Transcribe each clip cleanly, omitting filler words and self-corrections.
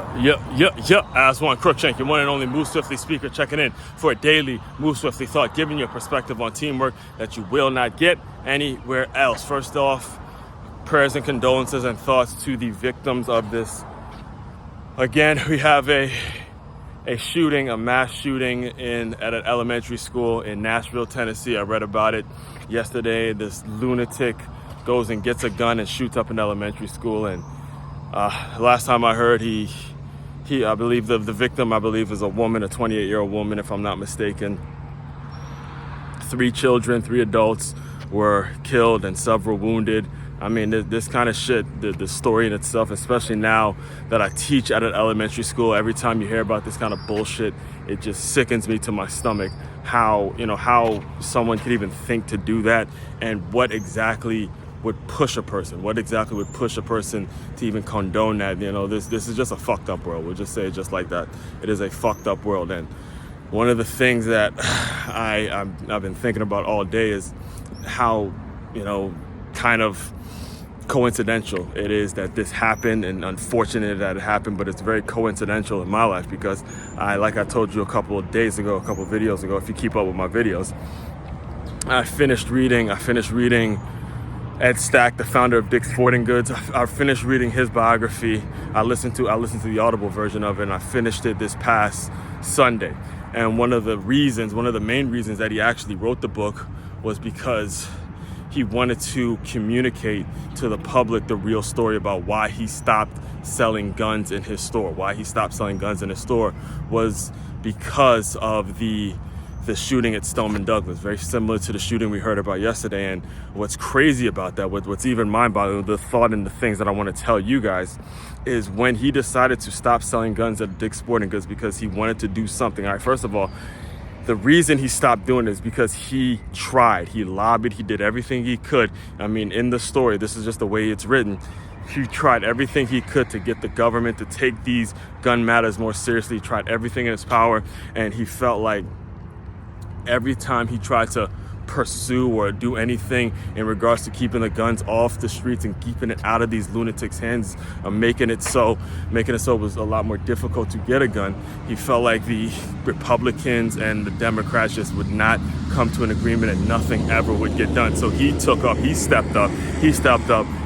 Aswand Cruickshank, your one and only Move Swiftly speaker, checking in for a daily Move Swiftly thought, giving you a perspective on teamwork that you will not get anywhere else. First off, prayers and condolences and thoughts to the victims of this. Again, we have a mass shooting at an elementary school in Nashville, Tennessee. I read about it yesterday. This lunatic goes and gets a gun and shoots up an elementary school. And last time I heard, I believe the victim, is a woman, a 28-year-old woman, if I'm not mistaken. 3 children, 3 adults were killed and several wounded. I mean, this kind of shit, the story in itself, especially now that I teach at an elementary school, every time you hear about this kind of bullshit, it just sickens me to my stomach how someone could even think to do that, and what exactly would push a person to even condone that. This is just a fucked up world. We'll just say it just like that. It is a fucked up world. And one of the things that I've been thinking about all day is how, kind of coincidental it is that this happened, and unfortunate that it happened, but it's very coincidental in my life because like I told you a couple of videos ago, if you keep up with my videos, I finished reading Ed Stack, the founder of Dick's Sporting Goods. I finished reading his biography. I listened to the Audible version of it, and I finished it this past Sunday. And one of the main reasons that he actually wrote the book was because he wanted to communicate to the public the real story about why he stopped selling guns in his store. Why he stopped selling guns in his store was because of the shooting at Stoneman Douglas, very similar to the shooting we heard about yesterday. And what's crazy about that, what's even mind-boggling, the thought and the things that I want to tell you guys, is when he decided to stop selling guns at Dick's Sporting Goods because he wanted to do something. All right, first of all, the reason he stopped doing it is because he tried, he lobbied, he did everything he could. I mean, in the story, this is just the way it's written. He tried everything he could to get the government to take these gun matters more seriously. He tried everything in his power, and he felt like every time he tried to pursue or do anything in regards to keeping the guns off the streets and keeping it out of these lunatics' hands, making it so it was a lot more difficult to get a gun, he felt like the Republicans and the Democrats just would not come to an agreement and nothing ever would get done. So he stepped up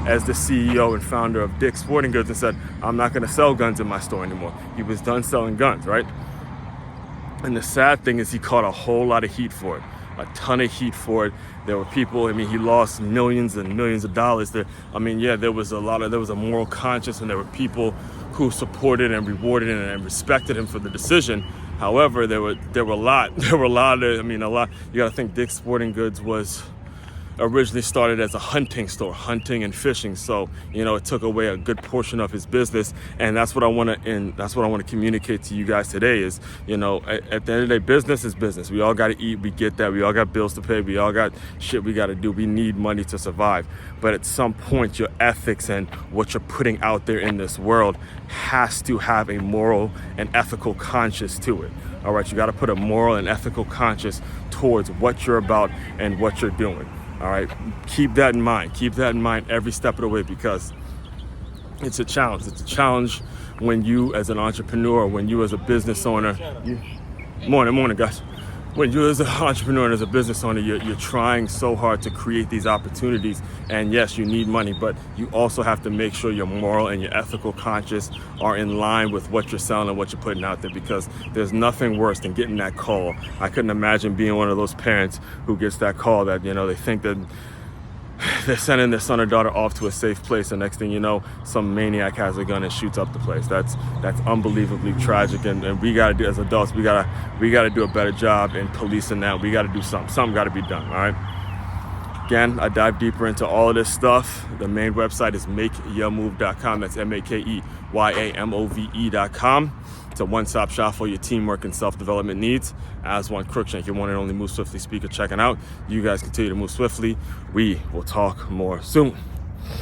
as the CEO and founder of Dick's Sporting Goods and said, I'm not going to sell guns in my store anymore. He was done selling guns, right? And the sad thing is he caught a whole lot of heat for it, a ton of heat for it. There were people, he lost millions and millions of dollars. There was a moral conscience, and there were people who supported and rewarded and respected him for the decision. However, there were a lot. You got to think Dick's Sporting Goods was originally started as a hunting store, hunting and fishing. So, it took away a good portion of his business. And that's what I want to communicate to you guys today is, at the end of the day, business is business. We all got to eat. We get that. We all got bills to pay. We all got shit we got to do. We need money to survive. But at some point, your ethics and what you're putting out there in this world has to have a moral and ethical conscience to it. All right. You got to put a moral and ethical conscience towards what you're about and what you're doing. All right, keep that in mind. Keep that in mind every step of the way, because it's a challenge. It's a challenge when you as an entrepreneur, when you as a business owner, morning guys. When you as an entrepreneur and as a business owner, you're trying so hard to create these opportunities. And yes, you need money, but you also have to make sure your moral and your ethical conscience are in line with what you're selling and what you're putting out there, because there's nothing worse than getting that call. I couldn't imagine being one of those parents who gets that call that, they think that they're sending their son or daughter off to a safe place, and next thing you know, some maniac has a gun and shoots up the place. That's unbelievably tragic, and we gotta do, as adults, we gotta do a better job in policing that. We gotta do something gotta be done. All right, again, I dive deeper into all of this stuff. The main website is makeyourmove.com. That's makeyourmove.com. It's a one-stop shop for your teamwork and self-development needs. Aswand Cruickshank, your one and only Move Swiftly speaker, checking out. You guys continue to move swiftly. We will talk more soon.